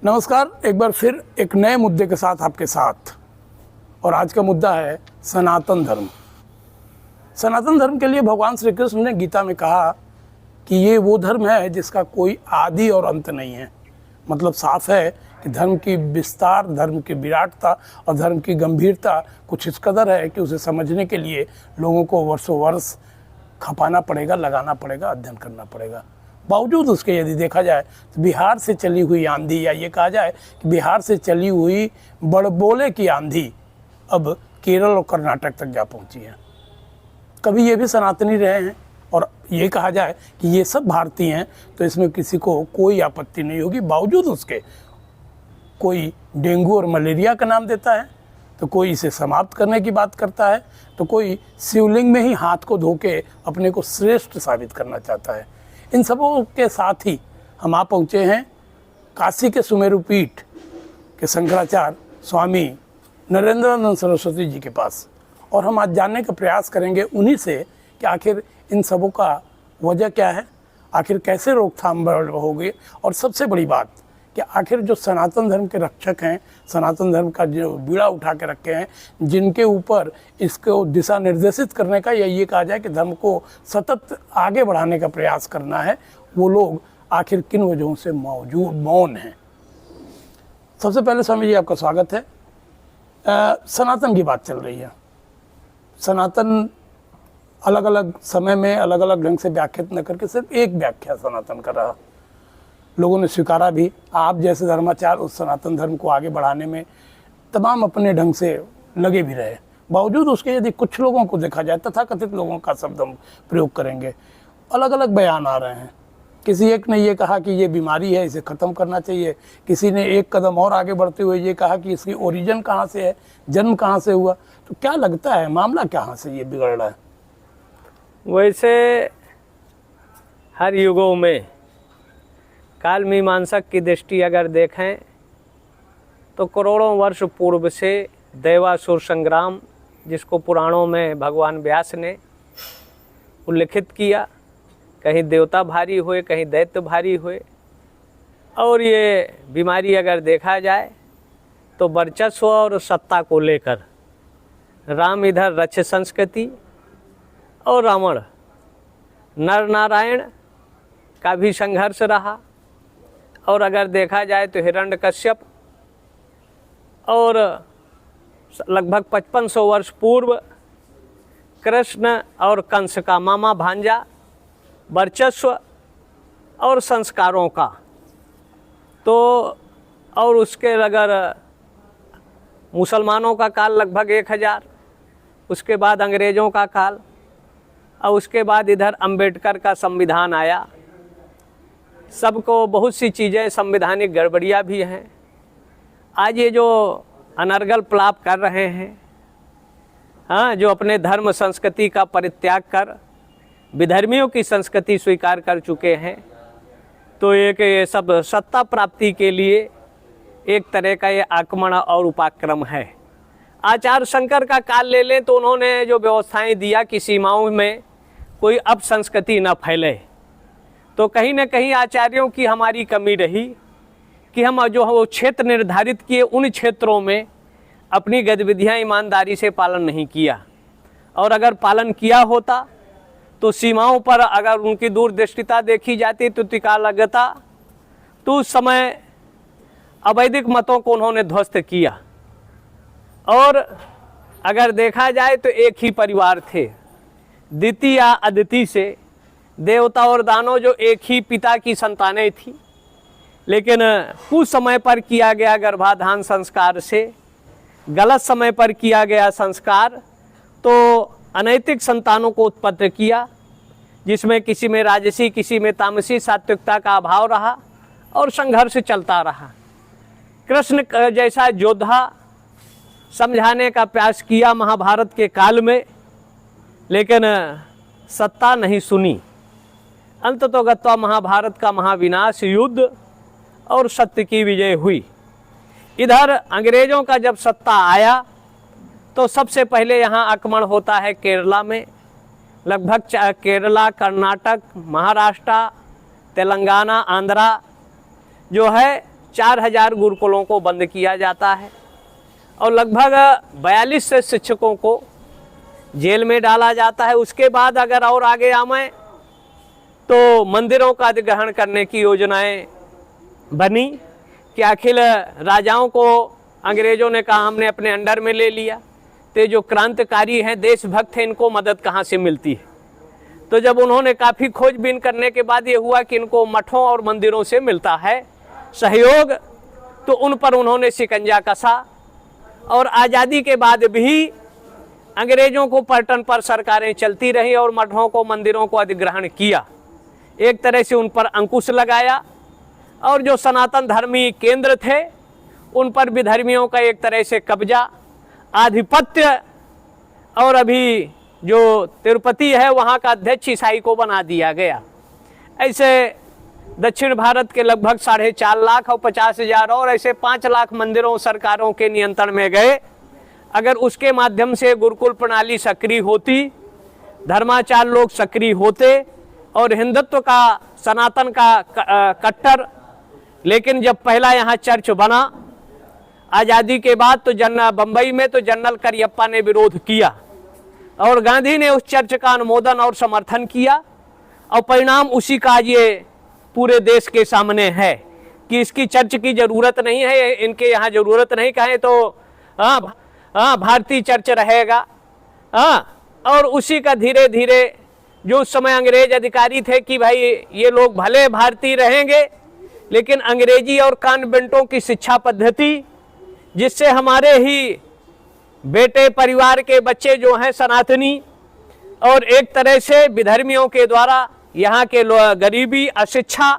नमस्कार, एक बार फिर एक नए मुद्दे के साथ आपके साथ। और आज का मुद्दा है सनातन धर्म। सनातन धर्म के लिए भगवान श्री कृष्ण ने गीता में कहा कि ये वो धर्म है जिसका कोई आदि और अंत नहीं है। मतलब साफ है कि धर्म की विस्तार, धर्म की विराटता और धर्म की गंभीरता कुछ इस कदर है कि उसे समझने के लिए लोगों को वर्षों वर्ष खपाना पड़ेगा, लगाना पड़ेगा, अध्ययन करना पड़ेगा। बावजूद उसके यदि देखा जाए तो बिहार से चली हुई आंधी, या ये कहा जाए कि बिहार से चली हुई बड़बोले की आंधी अब केरल और कर्नाटक तक जा पहुंची है। कभी ये भी सनातनी रहे हैं और ये कहा जाए कि ये सब भारतीय हैं तो इसमें किसी को कोई आपत्ति नहीं होगी। बावजूद उसके कोई डेंगू और मलेरिया का नाम देता है, तो कोई इसे समाप्त करने की बात करता है, तो कोई शिवलिंग में ही हाथ को धो के अपने को श्रेष्ठ साबित करना चाहता है। इन सबों के साथ ही हम आ पहुँचे हैं काशी के सुमेरु पीठ के शंकराचार्य स्वामी नरेंद्रानंद सरस्वती जी के पास। और हम आज जानने का प्रयास करेंगे उन्हीं से कि आखिर इन सबों का वजह क्या है, आखिर कैसे रोकथाम होगी, और सबसे बड़ी बात कि आखिर जो सनातन धर्म के रक्षक हैं, सनातन धर्म का जो बीड़ा उठा के रखे हैं, जिनके ऊपर इसको दिशा निर्देशित करने का, या ये कहा जाए कि धर्म को सतत आगे बढ़ाने का प्रयास करना है, वो लोग आखिर किन वजहों से मौन हैं। सबसे पहले स्वामी जी आपका स्वागत है। सनातन की बात चल रही है। सनातन अलग अलग समय में अलग अलग ढंग से व्याख्यात न करके सिर्फ एक व्याख्या सनातन कर रहा, लोगों ने स्वीकारा भी। आप जैसे धर्माचार्य उस सनातन धर्म को आगे बढ़ाने में तमाम अपने ढंग से लगे भी रहे। बावजूद उसके यदि कुछ लोगों को देखा जाए, तथाकथित लोगों का शब्द हम प्रयोग करेंगे, अलग अलग बयान आ रहे हैं। किसी एक ने ये कहा कि ये बीमारी है, इसे ख़त्म करना चाहिए। किसी ने एक कदम और आगे बढ़ते हुए ये कहा कि इसकी ओरिजिन कहाँ से है, जन्म कहाँ से हुआ। तो क्या लगता है मामला कहाँ से ये बिगड़ रहा है? वैसे हर युगों में काल मीमांसक की दृष्टि अगर देखें तो करोड़ों वर्ष पूर्व से देवासुर संग्राम, जिसको पुराणों में भगवान व्यास ने उल्लिखित किया, कहीं देवता भारी हुए, कहीं दैत्य भारी हुए। और ये बीमारी अगर देखा जाए तो वर्चस्व और सत्ता को लेकर राम इधर रक्ष संस्कृति और रावण नर नारायण का भी संघर्ष रहा। और अगर देखा जाए तो हिरण्यकश्यप और लगभग 5500 वर्ष पूर्व कृष्ण और कंस का मामा भांजा, वर्चस्व और संस्कारों का। तो और उसके अगर मुसलमानों का काल लगभग 1000, उसके बाद अंग्रेज़ों का काल, और उसके बाद इधर अंबेडकर का संविधान आया। सबको बहुत सी चीज़ें संवैधानिक गड़बड़ियाँ भी हैं। आज ये जो अनर्गल प्लाप कर रहे हैं, हाँ, जो अपने धर्म संस्कृति का परित्याग कर विधर्मियों की संस्कृति स्वीकार कर चुके हैं, तो एक ये सब सत्ता प्राप्ति के लिए एक तरह का ये आक्रमण और उपाक्रम है। आचार्य शंकर का काल ले लें तो उन्होंने जो व्यवस्थाएं दिया कि सीमाओं में कोई अपसंस्कृति न फैले, तो कहीं न कहीं आचार्यों की हमारी कमी रही कि हम जो वो क्षेत्र निर्धारित किए उन क्षेत्रों में अपनी गतिविधियां ईमानदारी से पालन नहीं किया। और अगर पालन किया होता तो सीमाओं पर अगर उनकी दूरदृष्टिता देखी जाती तो टिका लगता, तो उस समय अवैदिक मतों को उन्होंने ध्वस्त किया। और अगर देखा जाए तो एक ही परिवार थे, दिति या अदिति से देवता और दानव, जो एक ही पिता की संतानें थी। लेकिन कुछ समय पर किया गया गर्भाधान संस्कार से, गलत समय पर किया गया संस्कार, तो अनैतिक संतानों को उत्पन्न किया, जिसमें किसी में राजसी, किसी में तामसी सात्विकता का अभाव रहा और संघर्ष चलता रहा। कृष्ण जैसा योद्धा समझाने का प्रयास किया महाभारत के काल में, लेकिन सत्ता नहीं सुनी। अंततोगत्वा महाभारत का महाविनाश, युद्ध और सत्य की विजय हुई। इधर अंग्रेज़ों का जब सत्ता आया तो सबसे पहले यहाँ आक्रमण होता है केरला में। लगभग केरला, कर्नाटक, महाराष्ट्र, तेलंगाना, आंध्रा जो है 4000 गुरुकुलों को बंद किया जाता है और लगभग 42 से शिक्षकों को जेल में डाला जाता है। उसके बाद अगर और आगे आए तो मंदिरों का अधिग्रहण करने की योजनाएं बनी कि आखिर राजाओं को अंग्रेजों ने कहा हमने अपने अंडर में ले लिया, तो जो क्रांतिकारी हैं, देशभक्त हैं, इनको मदद कहाँ से मिलती है। तो जब उन्होंने काफ़ी खोजबीन करने के बाद ये हुआ कि इनको मठों और मंदिरों से मिलता है सहयोग, तो उन पर उन्होंने शिकंजा कसा और आज़ादी के बाद भी अंग्रेजों को पलटन पर सरकारें चलती रहीं और मठों को, मंदिरों को अधिग्रहण किया, एक तरह से उन पर अंकुश लगाया और जो सनातन धर्मी केंद्र थे उन पर विधर्मियों का एक तरह से कब्जा, आधिपत्य, और अभी जो तिरुपति है वहाँ का अध्यक्ष ईसाई को बना दिया गया। ऐसे दक्षिण भारत के लगभग 4.5 लाख और 50,000 और ऐसे 5 लाख मंदिरों सरकारों के नियंत्रण में गए। अगर उसके माध्यम से गुरुकुल प्रणाली सक्रिय होती, धर्माचार लोग सक्रिय होते और हिंदुत्व का, सनातन का कट्टर, लेकिन जब पहला यहाँ चर्च बना आज़ादी के बाद तो बम्बई में तो जनरल करियप्पा ने विरोध किया और गांधी ने उस चर्च का अनुमोदन और समर्थन किया और परिणाम उसी का ये पूरे देश के सामने है कि इसकी चर्च की ज़रूरत नहीं है, इनके यहाँ ज़रूरत नहीं, कहें तो भारतीय चर्च रहेगा। और उसी का धीरे धीरे जो उस समय अंग्रेज अधिकारी थे कि भाई ये लोग भले भारतीय रहेंगे लेकिन अंग्रेजी और कॉन्वेंटों की शिक्षा पद्धति, जिससे हमारे ही बेटे परिवार के बच्चे जो हैं सनातनी और एक तरह से विधर्मियों के द्वारा यहाँ के गरीबी, अशिक्षा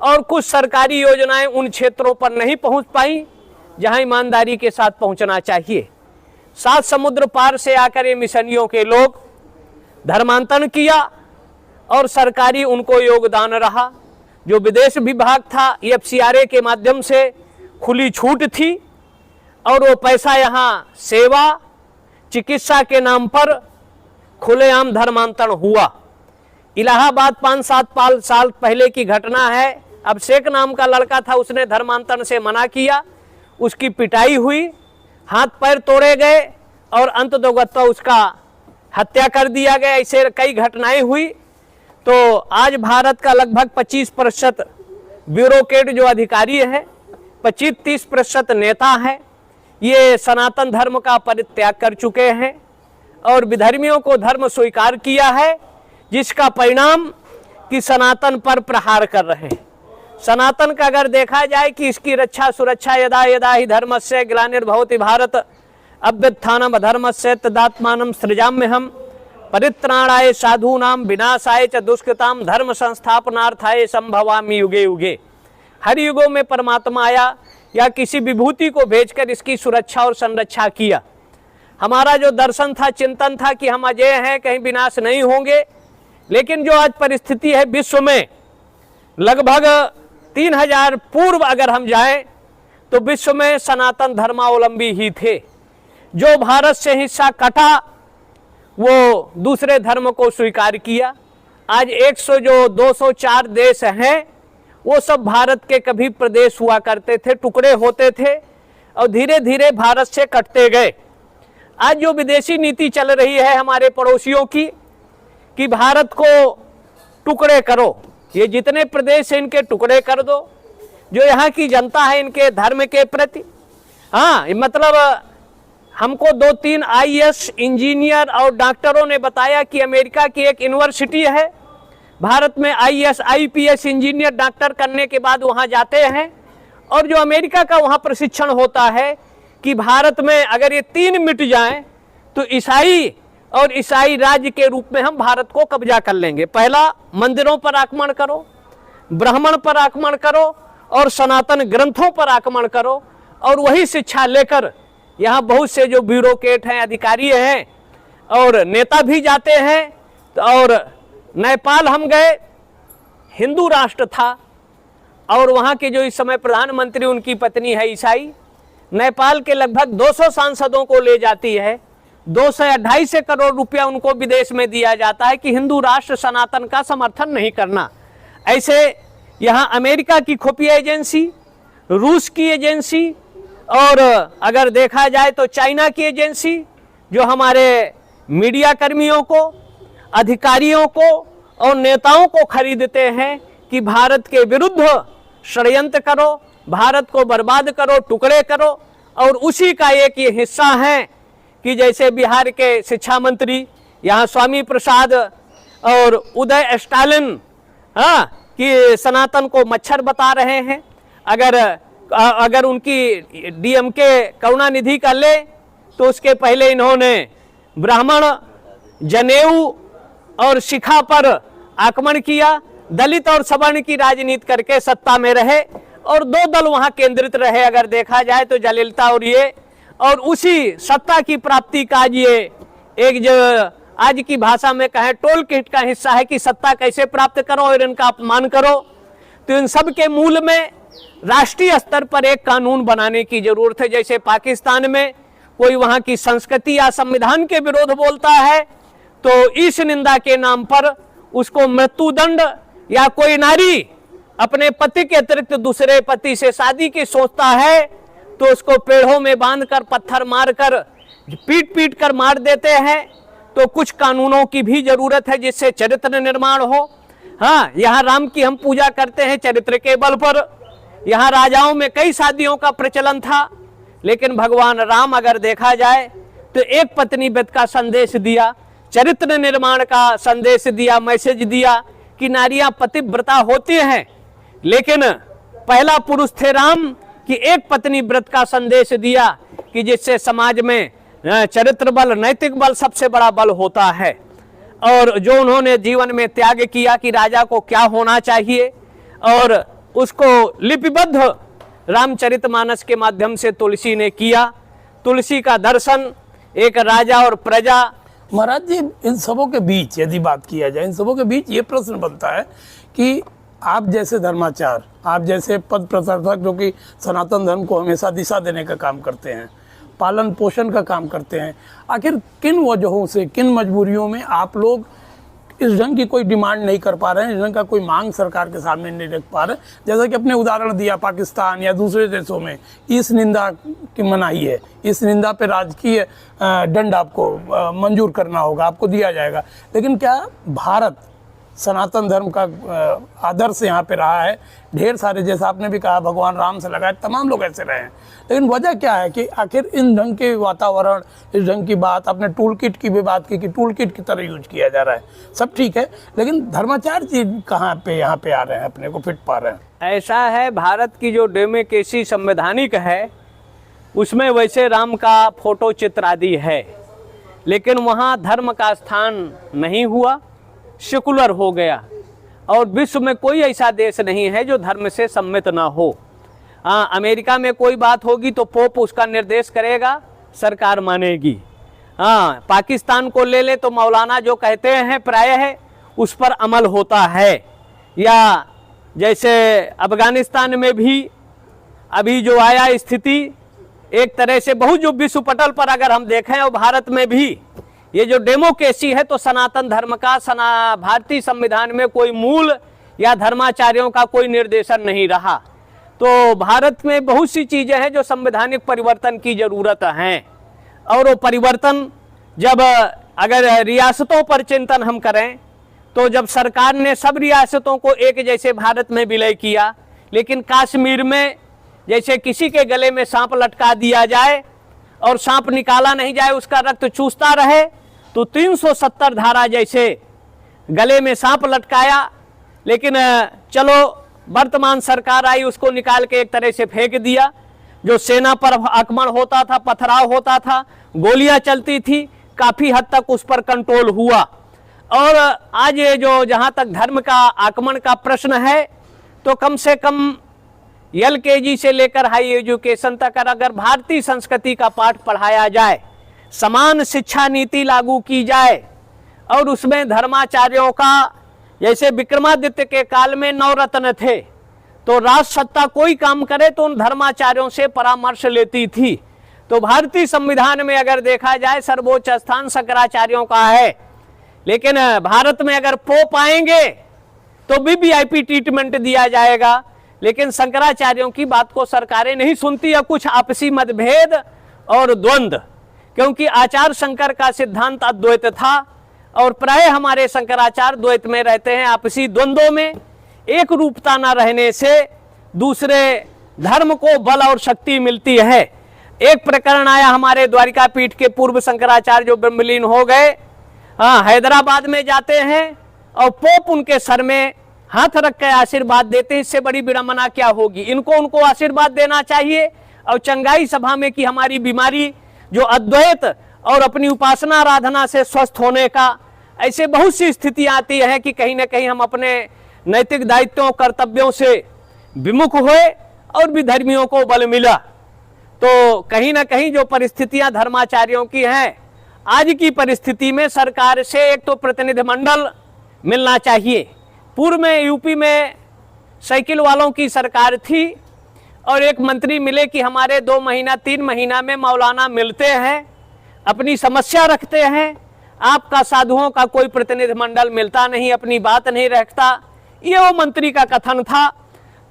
और कुछ सरकारी योजनाएं उन क्षेत्रों पर नहीं पहुँच पाई जहाँ ईमानदारी के साथ पहुँचना चाहिए। 7 समुद्र पार से आकर ये मिशनियों के लोग धर्मांतरण किया और सरकारी उनको योगदान रहा। जो विदेश विभाग था FCRA के माध्यम से खुली छूट थी और वो पैसा यहाँ सेवा, चिकित्सा के नाम पर खुलेआम धर्मांतरण हुआ। इलाहाबाद 5-7 साल पहले की घटना है। अभिषेक नाम का लड़का था, उसने धर्मांतरण से मना किया, उसकी पिटाई हुई, हाथ पैर तोड़े गए और अंततोगत्वा उसका हत्या कर दिया गया। ऐसे कई घटनाएं हुई। तो आज भारत का लगभग 25% ब्यूरोक्रेट जो अधिकारी है, 25-30% नेता हैं, ये सनातन धर्म का परित्याग कर चुके हैं और विधर्मियों को धर्म स्वीकार किया है, जिसका परिणाम कि सनातन पर प्रहार कर रहे हैं। सनातन का अगर देखा जाए कि इसकी रक्षा सुरक्षा यदा यदा ही धर्मस्य ग्लानिर्भवति भारत अभ्युत्थानम् अधर्मस्य तदात्मानं सृजाम्यहम् परित्राणाय साधूनां विनाशाय च दुष्कृतां धर्म संस्थापनार्थाय संभवामि युगे युगे। हर युगों में परमात्मा आया या किसी विभूति को भेजकर इसकी सुरक्षा और संरक्षा किया। हमारा जो दर्शन था, चिंतन था कि हम अजय हैं, कहीं विनाश नहीं होंगे, लेकिन जो आज परिस्थिति है विश्व में, लगभग 3000 पूर्व अगर हम जाएं तो विश्व में सनातन धर्मावलंबी ही थे। जो भारत से हिस्सा कटा वो दूसरे धर्म को स्वीकार किया। आज 204 देश हैं, वो सब भारत के कभी प्रदेश हुआ करते थे, टुकड़े होते थे और धीरे धीरे भारत से कटते गए। आज जो विदेशी नीति चल रही है हमारे पड़ोसियों की कि भारत को टुकड़े करो, ये जितने प्रदेश हैं इनके टुकड़े कर दो, जो यहाँ की जनता है इनके धर्म के प्रति, मतलब हमको 2-3 IAS इंजीनियर और डॉक्टरों ने बताया कि अमेरिका की एक यूनिवर्सिटी है, भारत में IAS IPS इंजीनियर डॉक्टर करने के बाद वहाँ जाते हैं और जो अमेरिका का वहाँ प्रशिक्षण होता है कि भारत में अगर ये 3 मिट जाएं तो ईसाई और ईसाई राज्य के रूप में हम भारत को कब्जा कर लेंगे। पहला मंदिरों पर आक्रमण करो, ब्राह्मण पर आक्रमण करो और सनातन ग्रंथों पर आक्रमण करो और वही शिक्षा लेकर यहाँ बहुत से जो ब्यूरोक्रेट हैं, अधिकारी हैं और नेता भी जाते हैं। और नेपाल हम गए, हिंदू राष्ट्र था और वहाँ के जो इस समय प्रधानमंत्री उनकी पत्नी है ईसाई। नेपाल के लगभग 200 सांसदों को ले जाती है, 2 से 2.5 करोड़ रुपया उनको विदेश में दिया जाता है कि हिंदू राष्ट्र सनातन का समर्थन नहीं करना। ऐसे यहाँ अमेरिका की खुफिया एजेंसी रूस की एजेंसी और अगर देखा जाए तो चाइना की एजेंसी जो हमारे मीडिया कर्मियों को, अधिकारियों को और नेताओं को खरीदते हैं कि भारत के विरुद्ध षड्यंत्र करो, भारत को बर्बाद करो, टुकड़े करो। और उसी का एक ये हिस्सा है कि जैसे बिहार के शिक्षा मंत्री यहाँ स्वामी प्रसाद और उदय स्टालिन कि सनातन को मच्छर बता रहे हैं। अगर उनकी डीएमके करुणानिधि का ले तो उसके पहले इन्होंने ब्राह्मण, जनेऊ और शिखा पर आक्रमण किया, दलित और सवर्ण की राजनीति करके सत्ता में रहे और दो दल वहां केंद्रित रहे। अगर देखा जाए तो जयललिता और ये, और उसी सत्ता की प्राप्ति का ये एक जो आज की भाषा में कहें टोल किट का हिस्सा है कि सत्ता कैसे प्राप्त करो और इनका अपमान करो। तो इन सब के मूल में राष्ट्रीय स्तर पर एक कानून बनाने की जरूरत है। जैसे पाकिस्तान में कोई वहां की संस्कृति या संविधान के विरोध बोलता है तो इस निंदा के नाम पर उसको मृत्युदंड, या कोई नारी अपने पति के अतिरिक्त दूसरे पति से शादी की सोचता है तो उसको पेड़ों में बांधकर पत्थर मारकर पीट पीट कर मार देते हैं। तो कुछ कानूनों की भी जरूरत है जिससे चरित्र निर्माण हो। हाँ, यहाँ राम की हम पूजा करते हैं चरित्र के बल पर। यहाँ राजाओं में कई शादियों का प्रचलन था, लेकिन भगवान राम अगर देखा जाए तो एक पत्नी व्रत का संदेश दिया, चरित्र निर्माण का संदेश दिया, मैसेज दिया कि नारियां पतिव्रता होती हैं। लेकिन पहला पुरुष थे राम कि एक पत्नी व्रत का संदेश दिया कि जिससे समाज में चरित्र बल, नैतिक बल सबसे बड़ा बल होता है। और जो उन्होंने जीवन में त्याग किया कि राजा को क्या होना चाहिए, और उसको लिपिबद्ध रामचरितमानस के माध्यम से तुलसी ने किया। तुलसी का दर्शन, एक राजा और प्रजा। महाराज जी, इन सबों के बीच यदि बात किया जाए, इन सबों के बीच ये प्रश्न बनता है कि आप जैसे धर्माचार, आप जैसे पद प्रवर्तक जो कि सनातन धर्म को हमेशा दिशा देने का काम करते हैं, पालन पोषण का काम करते हैं, आखिर किन वजहों से, किन मजबूरियों में आप लोग इस ढंग की कोई डिमांड नहीं कर पा रहे हैं, इस ढंग का कोई मांग सरकार के सामने नहीं रख पा रहे? जैसा कि अपने उदाहरण दिया पाकिस्तान या दूसरे देशों में इस निंदा की मनाही है, इस निंदा पे राजकीय दंड आपको मंजूर करना होगा, आपको दिया जाएगा। लेकिन क्या भारत सनातन धर्म का आदर्श यहाँ पे रहा है? ढेर सारे, जैसा आपने भी कहा, भगवान राम से लगाए तमाम लोग ऐसे रहे हैं। लेकिन वजह क्या है कि आखिर इन ढंग के वातावरण, इस ढंग की बात, आपने टूल किट की भी बात की कि टूल किट की तरह यूज किया जा रहा है, सब ठीक है, लेकिन धर्माचार्य जी कहाँ पे यहाँ पे आ रहे हैं, अपने को फिट पा रहे हैं? ऐसा है, भारत की जो डेमोक्रेसी संवैधानिक है उसमें वैसे राम का फोटो चित्र आदि है, लेकिन वहाँ धर्म का स्थान नहीं हुआ, सेकुलर हो गया। और विश्व में कोई ऐसा देश नहीं है जो धर्म से सम्मित ना हो। हाँ, अमेरिका में कोई बात होगी तो पोप उसका निर्देश करेगा, सरकार मानेगी। हाँ, पाकिस्तान को ले ले तो मौलाना जो कहते हैं प्राय है उस पर अमल होता है। या जैसे अफगानिस्तान में भी अभी जो आया स्थिति, एक तरह से बहुत जो विश्व पटल पर अगर हम देखें, और भारत में भी ये जो डेमोक्रेसी है तो सनातन धर्म का भारतीय संविधान में कोई मूल या धर्माचार्यों का कोई निर्देशन नहीं रहा। तो भारत में बहुत सी चीजें हैं जो संवैधानिक परिवर्तन की जरूरत है। और वो परिवर्तन जब अगर रियासतों पर चिंतन हम करें तो जब सरकार ने सब रियासतों को एक जैसे भारत में विलय किया, लेकिन कश्मीर में जैसे किसी के गले में सांप लटका दिया जाए और सांप निकाला नहीं जाए, उसका रक्त चूसता रहे, तो 370 धारा जैसे गले में सांप लटकाया। लेकिन चलो वर्तमान सरकार आई, उसको निकाल के एक तरह से फेंक दिया। जो सेना पर आक्रमण होता था, पथराव होता था, गोलियां चलती थी, काफी हद तक उस पर कंट्रोल हुआ। और आज ये जो जहां तक धर्म का आक्रमण का प्रश्न है, तो कम से कम LKG से लेकर हाई एजुकेशन तक अगर भारतीय संस्कृति का पाठ पढ़ाया जाए, समान शिक्षा नीति लागू की जाए, और उसमें धर्माचार्यों का, जैसे विक्रमादित्य के काल में 9 रत्न थे, तो राष्ट्र सत्ता कोई काम करे तो उन धर्माचार्यों से परामर्श लेती थी। तो भारतीय संविधान में अगर देखा जाए सर्वोच्च स्थान शंकराचार्यों का है। लेकिन भारत में अगर पोप आएंगे तो भी VIP ट्रीटमेंट दिया जाएगा लेकिन शंकराचार्यों की बात को सरकारें नहीं सुनती। अब कुछ आपसी मतभेद और द्वंद्व, क्योंकि आचार्य शंकर का सिद्धांत अद्वैत था और प्राय हमारे शंकराचार्य द्वैत में रहते हैं। आपसी द्वंद्वों में एक रूपता न रहने से दूसरे धर्म को बल और शक्ति मिलती है। एक प्रकरण आया हमारे द्वारिका पीठ के पूर्व शंकराचार्य जो ब्रह्मलीन हो गए, हैदराबाद में जाते हैं और पोप उनके सर में हाथ रख के आशीर्वाद देते हैं। इससे बड़ी विडंबना क्या होगी? उनको आशीर्वाद देना चाहिए और चंगाई सभा में कि हमारी बीमारी जो अद्वैत और अपनी उपासना आराधना से स्वस्थ होने का, ऐसे बहुत सी स्थितियां आती है कि कहीं ना कहीं हम अपने नैतिक दायित्वों कर्तव्यों से विमुख हुए और विधर्मियों को बल मिला। तो कहीं ना कहीं जो परिस्थितियां धर्माचार्यों की हैं, आज की परिस्थिति में सरकार से एक तो प्रतिनिधिमंडल मिलना चाहिए। पूर्व में यूपी में साइकिल वालों की सरकार थी और एक मंत्री मिले कि हमारे 2 महीना 3 महीना में मौलाना मिलते हैं, अपनी समस्या रखते हैं, आपका साधुओं का कोई प्रतिनिधिमंडल मिलता नहीं, अपनी बात नहीं रखता। ये वो मंत्री का कथन था।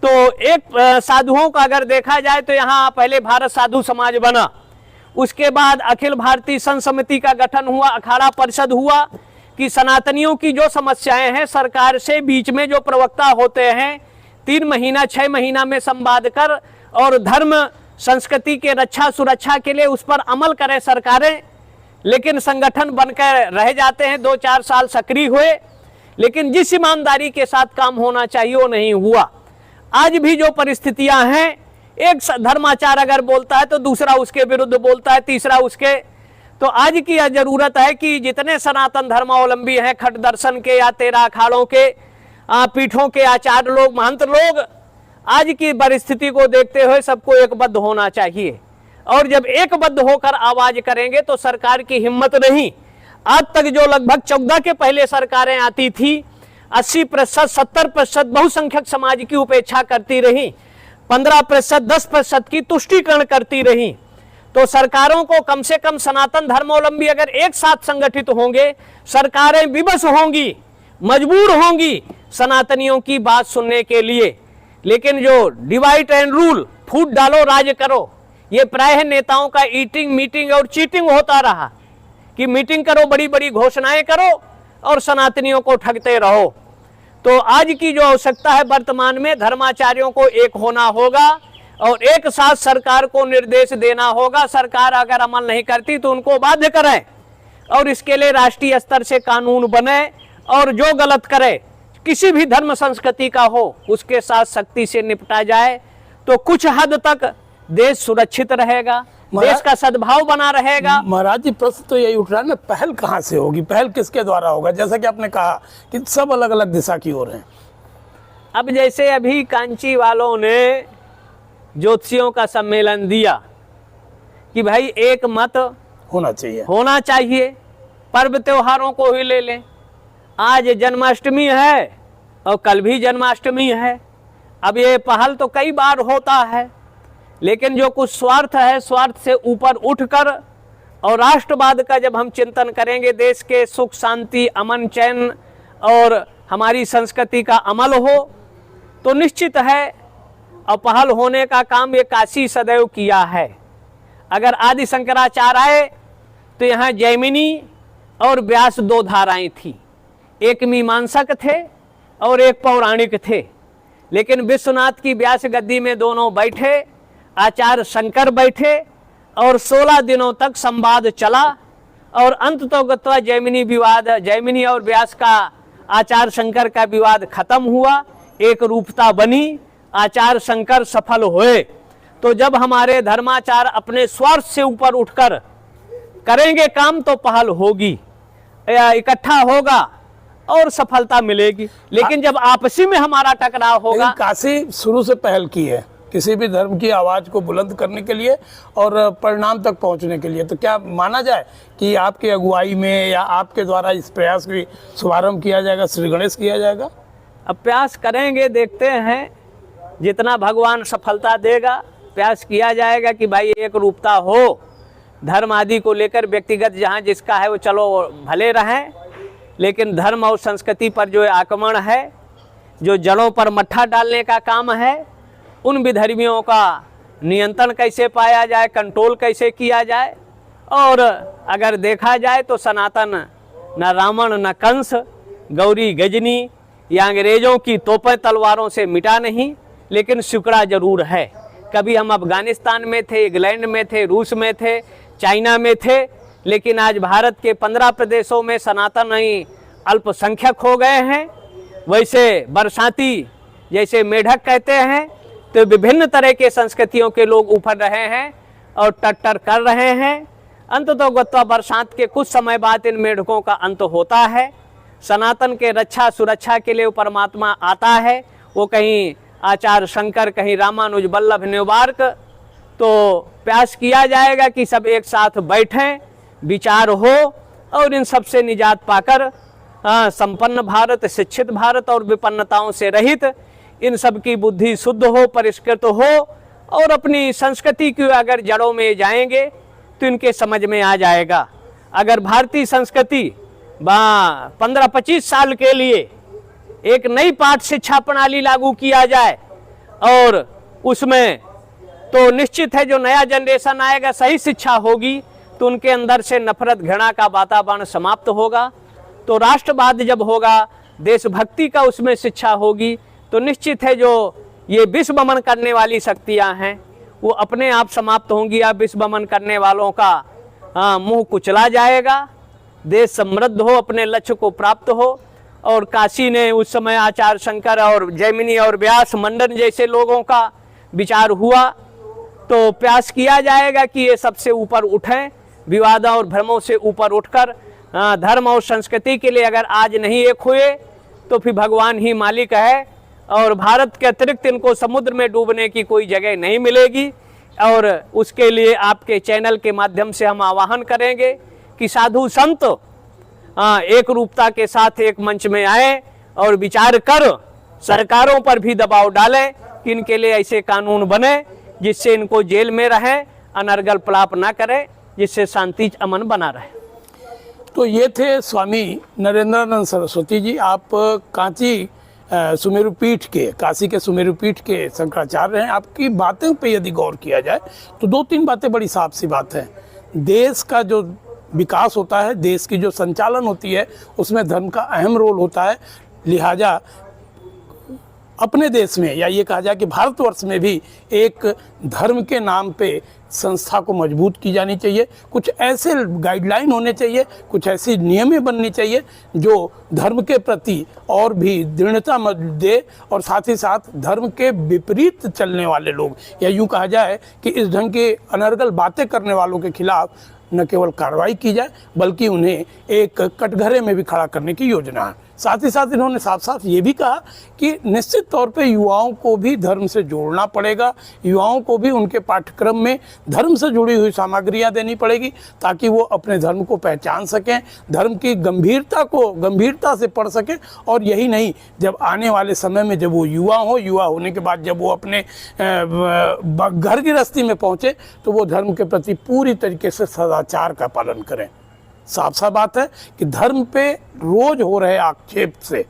तो एक साधुओं का अगर देखा जाए तो यहाँ पहले भारत साधु समाज बना, उसके बाद अखिल भारतीय संत समिति का गठन हुआ, अखाड़ा परिषद हुआ कि सनातनियों की जो समस्याएं हैं सरकार से बीच में जो प्रवक्ता होते हैं 3 महीना 6 महीना में संवाद कर और धर्म संस्कृति के रक्षा सुरक्षा के लिए उस पर अमल करें सरकारें। लेकिन संगठन बनकर रह जाते हैं, 2-4 साल सक्रिय हुए, लेकिन जिस ईमानदारी के साथ काम होना चाहिए वो नहीं हुआ। आज भी जो परिस्थितियां हैं, एक धर्माचार अगर बोलता है तो दूसरा उसके विरुद्ध बोलता है, तीसरा उसके। तो आज की यह जरूरत है कि जितने सनातन धर्मावलंबी हैं, खट दर्शन के या 13 अखाड़ों के पीठों के आचार्य लोग, महंत लोग, आज की परिस्थिति को देखते हुए सबको एकबद्ध होना चाहिए। और जब एकबद्ध होकर आवाज करेंगे तो सरकार की हिम्मत नहीं। आज तक जो लगभग 14 के पहले सरकारें आती थी, 80%, 70% बहुसंख्यक समाज की उपेक्षा करती रही, 15%, 10% की तुष्टीकरण करती रही। तो सरकारों को कम से कम सनातन धर्मावलंबी अगर एक साथ संगठित होंगे, सरकारें विवश होंगी, मजबूर होंगी सनातनियों की बात सुनने के लिए। लेकिन जो डिवाइड एंड रूल, फूट डालो राज करो, ये प्रायः नेताओं का ईटिंग मीटिंग और चीटिंग होता रहा कि मीटिंग करो, बड़ी बड़ी घोषणाएं करो और सनातनियों को ठगते रहो। तो आज की जो आवश्यकता है वर्तमान में, धर्माचार्यों को एक होना होगा और एक साथ सरकार को निर्देश देना होगा। सरकार अगर अमल नहीं करती तो उनको बाध्य करें और इसके लिए राष्ट्रीय स्तर से कानून बने और जो गलत करे किसी भी धर्म संस्कृति का हो उसके साथ सख्ती से निपटा जाए। तो कुछ हद तक देश सुरक्षित रहेगा, देश का सद्भाव बना रहेगा। महाराज जी, प्रश्न तो यही उठ रहा है ना, पहल कहाँ से होगी, पहल किसके द्वारा होगा? जैसा कि आपने कहा कि सब अलग अलग दिशा की ओर हैं। अब जैसे अभी कांची वालों ने ज्योतिषियों का सम्मेलन दिया कि भाई एक मत होना चाहिए, पर्व त्योहारों को ही ले लें। आज जन्माष्टमी है और कल भी जन्माष्टमी है। अब ये पहल तो कई बार होता है, लेकिन जो कुछ स्वार्थ है, स्वार्थ से ऊपर उठकर और राष्ट्रवाद का जब हम चिंतन करेंगे, देश के सुख शांति अमन चैन और हमारी संस्कृति का अमल हो, तो निश्चित है और पहल होने का काम ये काशी सदैव किया है। अगर आदि शंकराचार्य आए तो यहाँ जैमिनी और व्यास 2 धाराएं थी, एक मीमांसक थे और एक पौराणिक थे। लेकिन विश्वनाथ की व्यास गद्दी में दोनों बैठे, आचार्य शंकर बैठे और 16 दिनों तक संवाद चला और अंततः जैमिनी और व्यास का आचार्य शंकर का विवाद खत्म हुआ, एक रूपता बनी, आचार्य शंकर सफल हुए। तो जब हमारे धर्माचार्य अपने स्वार्थ से ऊपर उठकर करेंगे काम तो पहल होगी, इकट्ठा होगा और सफलता मिलेगी। लेकिन जब आपसी में हमारा टकराव होगा। काशी शुरू से पहल की है किसी भी धर्म की आवाज को बुलंद करने के लिए और परिणाम तक पहुंचने के लिए। तो क्या माना जाए कि आपकी अगुवाई में या आपके द्वारा इस प्रयास की शुभारंभ किया जाएगा, श्री गणेश किया जाएगा? अब प्रयास करेंगे, देखते हैं जितना भगवान सफलता देगा। प्रयास किया जाएगा कि भाई एक रूपता हो, धर्म आदि को लेकर व्यक्तिगत जहाँ जिसका है वो चलो भले रहें, लेकिन धर्म और संस्कृति पर जो आक्रमण है, जो जड़ों पर मट्ठा डालने का काम है, उन विधर्मियों का नियंत्रण कैसे पाया जाए, कंट्रोल कैसे किया जाए। और अगर देखा जाए तो सनातन न रावण न कंस, गौरी गजनी या अंग्रेज़ों की तोपें तलवारों से मिटा नहीं, लेकिन सिकुड़ा जरूर है। कभी हम अफ़गानिस्तान में थे, इंग्लैंड में थे, रूस में थे, चाइना में थे, लेकिन आज भारत के 15 प्रदेशों में सनातन ही अल्पसंख्यक हो गए हैं। वैसे बरसाती, जैसे मेढक कहते हैं, तो विभिन्न तरह के संस्कृतियों के लोग उभर रहे हैं और टट्टर कर रहे हैं। अंततः बरसात के कुछ समय बाद इन मेढकों का अंत होता है। सनातन के रक्षा सुरक्षा के लिए परमात्मा आता है, वो कहीं आचार्य शंकर, कहीं रामानुज वल्लभ निवार्क। तो प्रयास किया जाएगा कि सब एक साथ बैठें, विचार हो और इन सब से निजात पाकर संपन्न भारत, शिक्षित भारत और विपन्नताओं से रहित, इन सब की बुद्धि शुद्ध हो, परिष्कृत हो और अपनी संस्कृति की अगर जड़ों में जाएंगे तो इनके समझ में आ जाएगा। अगर भारतीय संस्कृति 15-25 साल के लिए एक नई पाठ शिक्षा प्रणाली लागू किया जाए और उसमें तो निश्चित है जो नया जनरेशन आएगा, सही शिक्षा होगी तो उनके अंदर से नफरत घृणा का वातावरण समाप्त होगा। तो राष्ट्रवाद जब होगा, देशभक्ति का उसमें शिक्षा होगी, तो निश्चित है जो ये विश्वमन करने वाली शक्तियां हैं वो अपने आप समाप्त होंगी। अब विश्वमन करने वालों का मुंह कुचला जाएगा, देश समृद्ध हो, अपने लक्ष्य को प्राप्त हो। और काशी ने उस समय आचार्य शंकर और जैमिनी और व्यास मंडन जैसे लोगों का विचार हुआ, तो प्रयास किया जाएगा कि ये सबसे ऊपर उठें, विवादों और भ्रमों से ऊपर उठकर धर्म और संस्कृति के लिए अगर आज नहीं एक हुए तो फिर भगवान ही मालिक है और भारत के अतिरिक्त इनको समुद्र में डूबने की कोई जगह नहीं मिलेगी। और उसके लिए आपके चैनल के माध्यम से हम आह्वान करेंगे कि साधु संत एक रूपता के साथ एक मंच में आए और विचार कर सरकारों पर भी दबाव डालें कि इनके लिए ऐसे कानून बने जिससे इनको जेल में रहें, अनर्गल प्रलाप ना करें, जिससे शांति अमन बना रहे। तो ये थे स्वामी नरेंद्रानंद सरस्वती जी। आप कांची सुमेरु पीठ के, काशी के सुमेरु पीठ के शंकराचार्य हैं। आपकी बातों पे यदि गौर किया जाए तो 2-3 बातें बड़ी साफ सी बात है। देश का जो विकास होता है, देश की जो संचालन होती है, उसमें धर्म का अहम रोल होता है। लिहाजा अपने देश में, या ये कहा जाए कि भारतवर्ष में भी एक धर्म के नाम पे संस्था को मजबूत की जानी चाहिए। कुछ ऐसे गाइडलाइन होने चाहिए, कुछ ऐसी नियमें बननी चाहिए जो धर्म के प्रति और भी दृढ़ता दे, और साथ ही साथ धर्म के विपरीत चलने वाले लोग, या यूँ कहा जाए कि इस ढंग के अनर्गल बातें करने वालों के खिलाफ न केवल कार्रवाई की जाए बल्कि उन्हें एक कटघरे में भी खड़ा करने की योजना है। साथ ही साथ इन्होंने साफ साफ ये भी कहा कि निश्चित तौर पे युवाओं को भी धर्म से जोड़ना पड़ेगा, युवाओं को भी उनके पाठ्यक्रम में धर्म से जुड़ी हुई सामग्रियां देनी पड़ेगी ताकि वो अपने धर्म को पहचान सकें, धर्म की गंभीरता को गंभीरता से पढ़ सकें। और यही नहीं, जब आने वाले समय में जब वो युवा होने के बाद जब वो अपने घर गृहस्थी में पहुँचे तो वो धर्म के प्रति पूरी तरीके से सदाचार का पालन करें। साफ साफ बात है कि धर्म पे रोज हो रहे आक्षेप से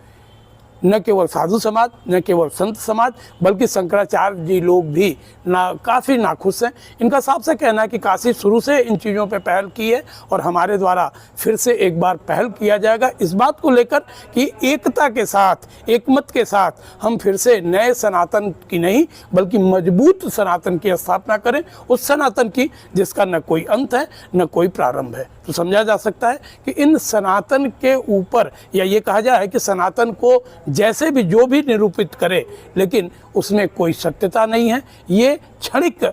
न केवल साधु समाज, न केवल संत समाज, बल्कि शंकराचार्य जी लोग भी काफ़ी नाखुश हैं। इनका साफ से कहना है कि काशी शुरू से इन चीज़ों पे पहल की है और हमारे द्वारा फिर से एक बार पहल किया जाएगा इस बात को लेकर कि एकता के साथ, एकमत के साथ हम फिर से नए सनातन की नहीं बल्कि मजबूत सनातन की स्थापना करें, उस सनातन की जिसका न कोई अंत है न कोई प्रारंभ है। तो समझा जा सकता है कि इन सनातन के ऊपर, या ये कहा जाए कि सनातन को जैसे भी जो भी निरूपित करे, लेकिन उसमें कोई सत्यता नहीं है। ये क्षणिक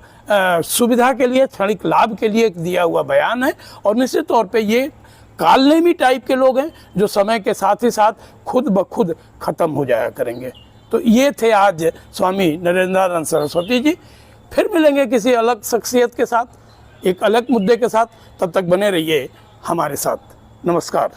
सुविधा के लिए, क्षणिक लाभ के लिए दिया हुआ बयान है और निश्चित तौर पे ये कालनेमी टाइप के लोग हैं जो समय के साथ ही साथ खुद ब खुद खत्म हो जाया करेंगे। तो ये थे आज स्वामी नरेंद्रानंद सरस्वती जी। फिर मिलेंगे किसी अलग शख्सियत के साथ, एक अलग मुद्दे के साथ। तब तक बने रहिए हमारे साथ। नमस्कार।